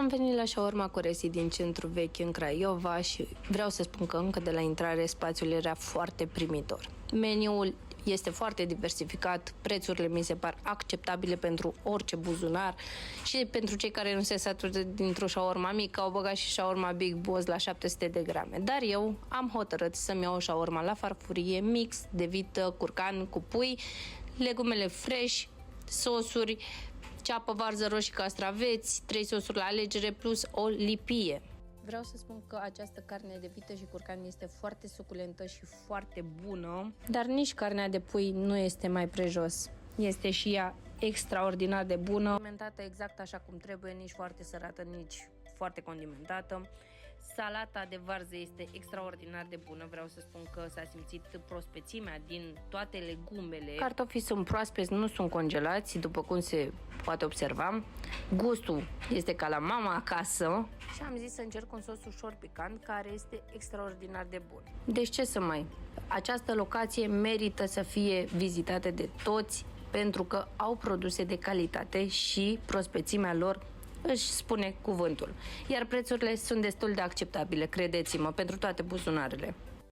Am venit la shawarma cu Resi din centru vechi în Craiova și vreau să spun că încă de la intrare spațiul era foarte primitor. Meniul este foarte diversificat, prețurile mi se par acceptabile pentru orice buzunar și pentru cei care nu se satură dintr-o shawarma mică, au băgat și shawarma Big Boss la 700 de grame. Dar eu am hotărât să-mi iau o shawarma la farfurie, mix de vită, curcan cu pui, legumele fresh, sosuri, ceapă, varză, roșii, castraveți, 3 sosuri la alegere plus o lipie. Vreau să spun că această carne de vită și curcan este foarte suculentă și foarte bună, dar nici carnea de pui nu este mai prejos. Este și ea extraordinar de bună, condimentată exact așa cum trebuie, nici foarte sărată, nici foarte condimentată. Salata de varză este extraordinar de bună, vreau să spun că s-a simțit prospețimea din toate legumele. Cartofii sunt proaspeți, nu sunt congelați, după cum se poate observa. Gustul este ca la mama acasă și am zis să încerc un sos ușor picant care este extraordinar de bun. Deci ce să mai... Această locație merită să fie vizitată de toți pentru că au produse de calitate și prospețimea lor își spune cuvântul. Iar prețurile sunt destul de acceptabile, credeți-mă, pentru toate buzunarele.